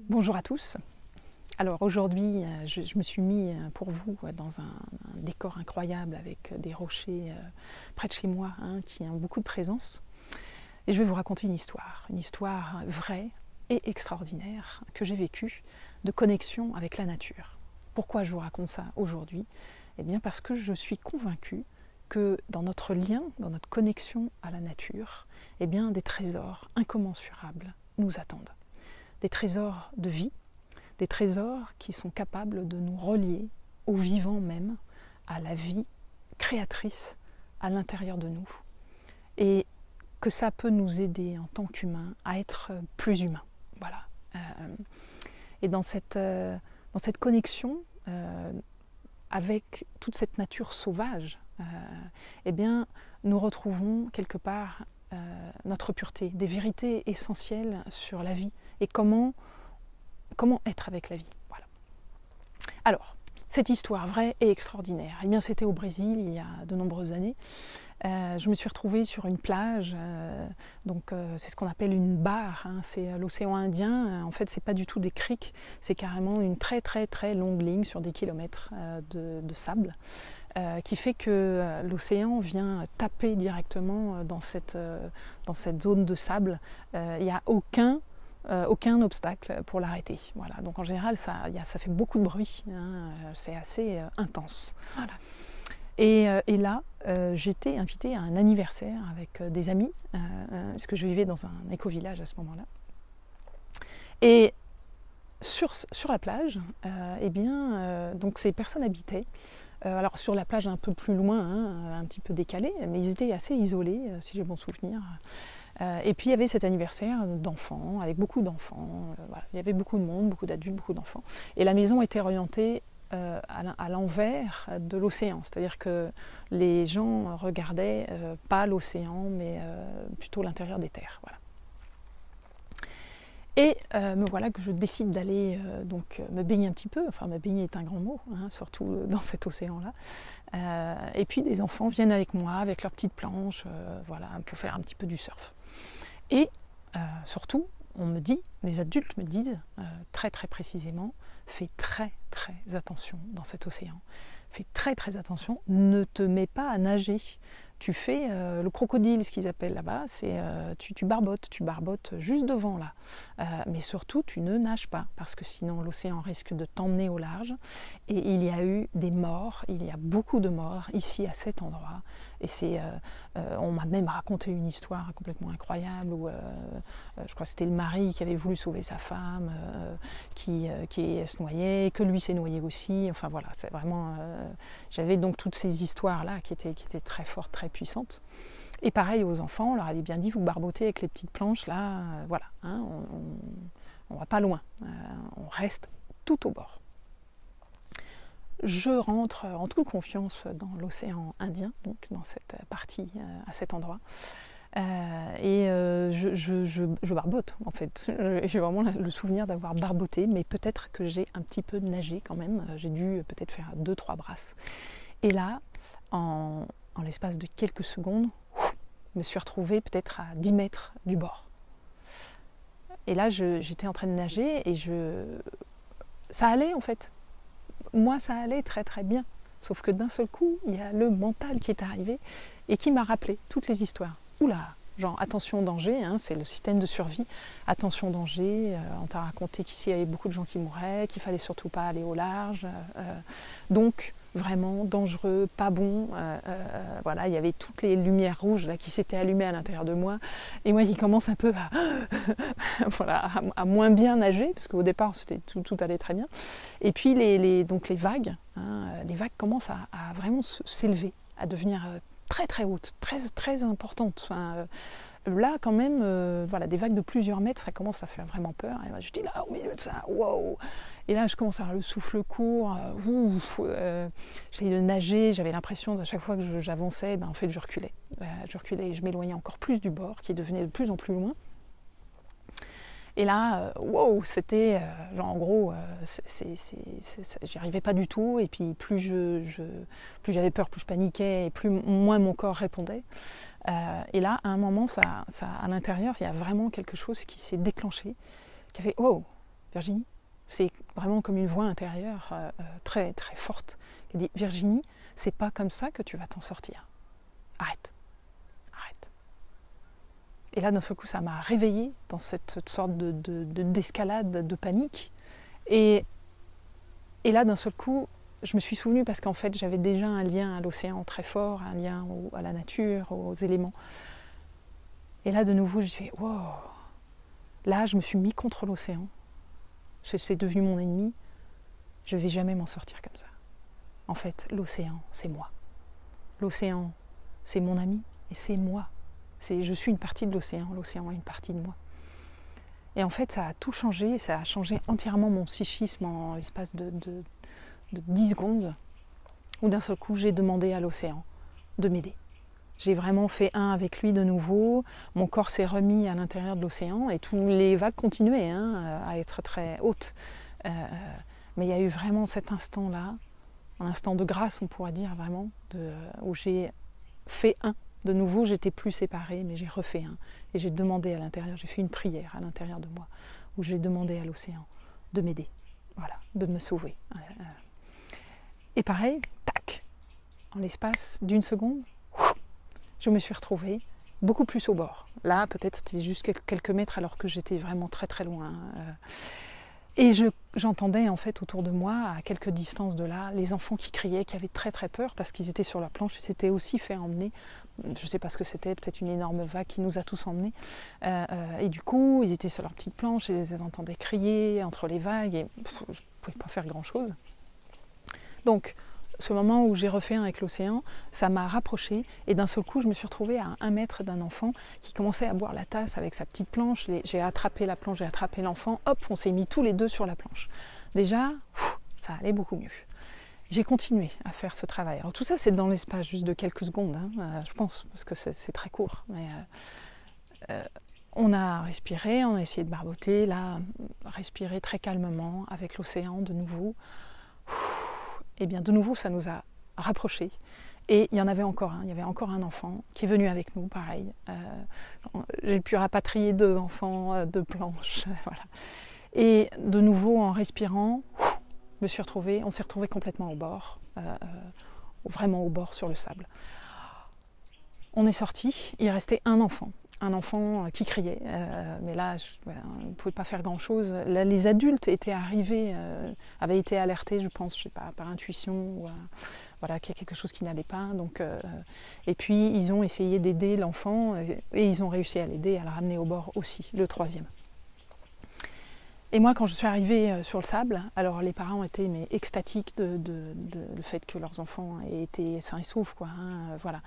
Bonjour à tous. Alors aujourd'hui, je me suis mis pour vous dans un décor incroyable avec des rochers près de chez moi qui ont beaucoup de présence. Et je vais vous raconter une histoire vraie et extraordinaire que j'ai vécue de connexion avec la nature. Pourquoi je vous raconte ça aujourd'hui? Eh bien parce que je suis convaincue que dans notre lien, dans notre connexion à la nature, eh bien des trésors incommensurables nous attendent. Des trésors de vie, des trésors qui sont capables de nous relier au vivant même, à la vie créatrice à l'intérieur de nous. Et que ça peut nous aider en tant qu'humains à être plus humains. Voilà. Et dans cette connexion avec toute cette nature sauvage, eh bien, nous retrouvons quelque part notre pureté, des vérités essentielles sur la vie et comment être avec la vie. Voilà. Alors, cette histoire vraie et extraordinaire, eh bien, c'était au Brésil il y a de nombreuses années. Je me suis retrouvée sur une plage, c'est ce qu'on appelle une barre, c'est l'océan Indien. En fait, c'est pas du tout des criques, c'est carrément une très très très longue ligne sur des kilomètres de sable, qui fait que l'océan vient taper directement dans cette zone de sable. Il n'y a aucun obstacle pour l'arrêter. Voilà. Donc en général, ça fait beaucoup de bruit, c'est assez intense. Voilà. Et là, j'étais invitée à un anniversaire avec des amis, parce que je vivais dans un éco-village à ce moment-là. Et sur la plage, donc ces personnes habitaient. Alors sur la plage un peu plus loin, un petit peu décalée, mais ils étaient assez isolés, si j'ai bon souvenir. Et puis il y avait cet anniversaire d'enfants, avec beaucoup d'enfants. Voilà. Il y avait beaucoup de monde, beaucoup d'adultes, beaucoup d'enfants. Et la maison était orientée à l'envers de l'océan, c'est-à-dire que les gens regardaient pas l'océan, mais plutôt l'intérieur des terres. Voilà. Et me voilà que je décide d'aller me baigner un petit peu, enfin me baigner est un grand mot, surtout dans cet océan-là. Et puis des enfants viennent avec moi, avec leurs petites planches, voilà, pour faire un petit peu du surf. Et surtout, les adultes me disent très très précisément, fais très très attention dans cet océan. Fais très très attention, ne te mets pas à nager. Tu fais le crocodile, ce qu'ils appellent là-bas, c'est tu barbotes juste devant là. Mais surtout, tu ne nages pas, parce que sinon l'océan risque de t'emmener au large. Et il y a eu des morts, il y a beaucoup de morts ici à cet endroit. Et on m'a même raconté une histoire complètement incroyable où je crois que c'était le mari qui avait voulu sauver sa femme, qui se noyait, que lui s'est noyé aussi. Enfin voilà, c'est vraiment. J'avais donc toutes ces histoires-là qui étaient très fortes, très puissantes. Et pareil aux enfants, on leur avait bien dit, vous barbotez avec les petites planches là, voilà, on va pas loin, on reste tout au bord. Je rentre en toute confiance dans l'océan Indien, donc dans cette partie, à cet endroit. Je barbote en fait. J'ai vraiment le souvenir d'avoir barboté, mais peut-être que j'ai un petit peu nagé quand même. J'ai dû peut-être faire 2-3 brasses. Et là, en l'espace de quelques secondes, je me suis retrouvée peut-être à 10 mètres du bord. Et là, j'étais en train de nager et ça allait en fait. Moi, ça allait très très bien. Sauf que d'un seul coup, il y a le mental qui est arrivé et qui m'a rappelé toutes les histoires. Oula, genre attention danger, c'est le système de survie. Attention danger, on t'a raconté qu'ici il y avait beaucoup de gens qui mouraient, qu'il fallait surtout pas aller au large. Donc vraiment dangereux, pas bon. Voilà, il y avait toutes les lumières rouges là qui s'étaient allumées à l'intérieur de moi. Et moi qui commence un peu voilà, à moins bien nager, parce qu'au départ tout allait très bien. Et puis les vagues, les vagues commencent à vraiment s'élever, à devenir très très haute, très très importante. Enfin, là quand même, voilà, des vagues de plusieurs mètres, ça commence à faire vraiment peur. Et moi, je dis là au milieu de ça, wow. Et là je commence à avoir le souffle court, j'essayais de nager, j'avais l'impression à chaque fois que j'avançais, en fait je reculais et je m'éloignais encore plus du bord, qui devenait de plus en plus loin. Et là, wow, c'était genre en gros, j'y arrivais pas du tout. Et puis plus j'avais peur, plus je paniquais, et moins mon corps répondait. Et là, à un moment, à l'intérieur, il y a vraiment quelque chose qui s'est déclenché, qui a fait wow, Virginie. C'est vraiment comme une voix intérieure très très forte qui a dit Virginie, c'est pas comme ça que tu vas t'en sortir. Arrête. Et là, d'un seul coup, ça m'a réveillée dans cette sorte d'escalade, de panique. Et là, d'un seul coup, je me suis souvenue, parce qu'en fait, j'avais déjà un lien à l'océan très fort, un lien à la nature, aux éléments. Et là, de nouveau, je me suis dit, wow. Là, je me suis mis contre l'océan. C'est devenu mon ennemi. Je ne vais jamais m'en sortir comme ça. En fait, l'océan, c'est moi. L'océan, c'est mon ami et c'est moi. Je suis une partie de l'océan est une partie de moi. Et en fait, ça a tout changé, ça a changé entièrement mon psychisme en l'espace de 10 secondes, où d'un seul coup, j'ai demandé à l'océan de m'aider. J'ai vraiment fait un avec lui de nouveau, mon corps s'est remis à l'intérieur de l'océan, et tous les vagues continuaient à être très hautes. Mais il y a eu vraiment cet instant-là, un instant de grâce, on pourrait dire vraiment, où j'ai fait un. De nouveau, j'étais plus séparée, mais j'ai refait un. Et j'ai demandé à l'intérieur, j'ai fait une prière à l'intérieur de moi, où j'ai demandé à l'océan de m'aider, voilà, de me sauver. Et pareil, tac, en l'espace d'une seconde, je me suis retrouvée beaucoup plus au bord. Là, peut-être c'était juste quelques mètres, alors que j'étais vraiment très très loin. Et j'entendais en fait autour de moi, à quelques distances de là, les enfants qui criaient, qui avaient très très peur parce qu'ils étaient sur la planche, ils s'étaient aussi fait emmener. Je ne sais pas ce que c'était, peut-être une énorme vague qui nous a tous emmenés. Et du coup, ils étaient sur leur petite planche et je les entendais crier entre les vagues et je ne pouvais pas faire grand-chose. Donc, ce moment où j'ai refait un avec l'océan, ça m'a rapprochée et d'un seul coup, je me suis retrouvée à 1 mètre d'un enfant qui commençait à boire la tasse avec sa petite planche. J'ai attrapé la planche, j'ai attrapé l'enfant, hop, on s'est mis tous les deux sur la planche. Déjà, ça allait beaucoup mieux. J'ai continué à faire ce travail. Alors tout ça, c'est dans l'espace juste de quelques secondes, je pense, parce que c'est très court. Mais on a respiré, on a essayé de barboter, là, respirer très calmement avec l'océan de nouveau. Et bien de nouveau, ça nous a rapprochés. Et il y en avait encore un, il y avait encore un enfant qui est venu avec nous, pareil. J'ai pu rapatrier 2 enfants de planche, voilà. Et de nouveau, en respirant, on s'est retrouvés complètement au bord, vraiment au bord sur le sable. On est sorti, il restait un enfant qui criait, mais là, on ne pouvait pas faire grand-chose. Là, les adultes étaient arrivés, avaient été alertés, je pense, je sais pas, par intuition, ou, voilà, qu'il y a quelque chose qui n'allait pas. Donc, et puis, ils ont essayé d'aider l'enfant, et ils ont réussi à l'aider, à le ramener au bord aussi, le 3e. Et moi, quand je suis arrivée sur le sable, alors les parents étaient extatiques de le fait que leurs enfants aient été sains et saufs, quoi, voilà.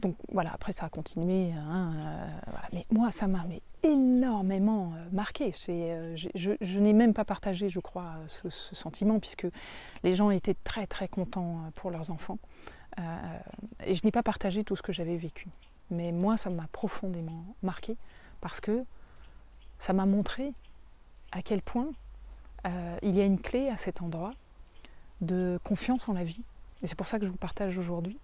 Donc voilà, après ça a continué, voilà. Mais moi ça m'a énormément marqué. Je n'ai même pas partagé, je crois, ce sentiment, puisque les gens étaient très très contents pour leurs enfants. Et je n'ai pas partagé tout ce que j'avais vécu. Mais moi ça m'a profondément marqué, parce que ça m'a montré à quel point il y a une clé à cet endroit de confiance en la vie. Et c'est pour ça que je vous partage aujourd'hui.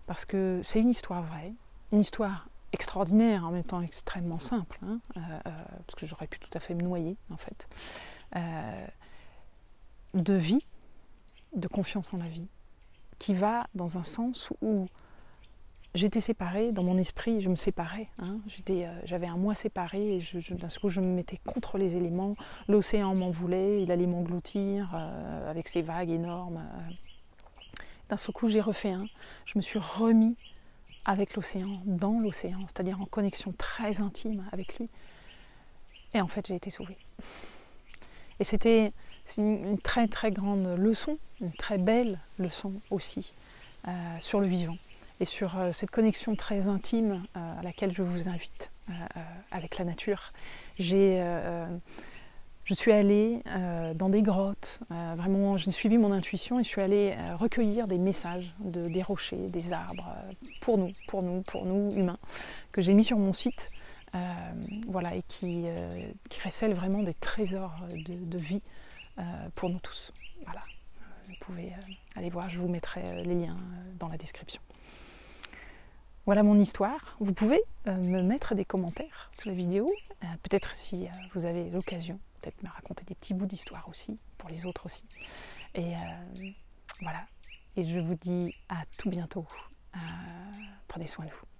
Parce que c'est une histoire vraie, une histoire extraordinaire, en même temps extrêmement simple, parce que j'aurais pu tout à fait me noyer, en fait, de vie, de confiance en la vie, qui va dans un sens où j'étais séparée, dans mon esprit, je me séparais, j'avais un moi séparé, et d'un coup je me mettais contre les éléments, l'océan m'en voulait, il allait m'engloutir avec ses vagues énormes. D'un seul coup, j'ai refait un. Je me suis remis avec l'océan, dans l'océan, c'est-à-dire en connexion très intime avec lui. Et en fait, j'ai été sauvée. Et c'est une très très grande leçon, une très belle leçon aussi, sur le vivant. Et sur cette connexion très intime à laquelle je vous invite avec la nature. Je suis allée dans des grottes, vraiment j'ai suivi mon intuition et je suis allée recueillir des messages des rochers, des arbres, pour nous humains, que j'ai mis sur mon site voilà, et qui recèlent vraiment des trésors de vie pour nous tous. Voilà. Vous pouvez aller voir, je vous mettrai les liens dans la description. Voilà mon histoire. Vous pouvez me mettre des commentaires sous la vidéo. Peut-être si vous avez l'occasion, peut-être me raconter des petits bouts d'histoire aussi, pour les autres aussi. Et voilà. Et je vous dis à tout bientôt. Prenez soin de vous.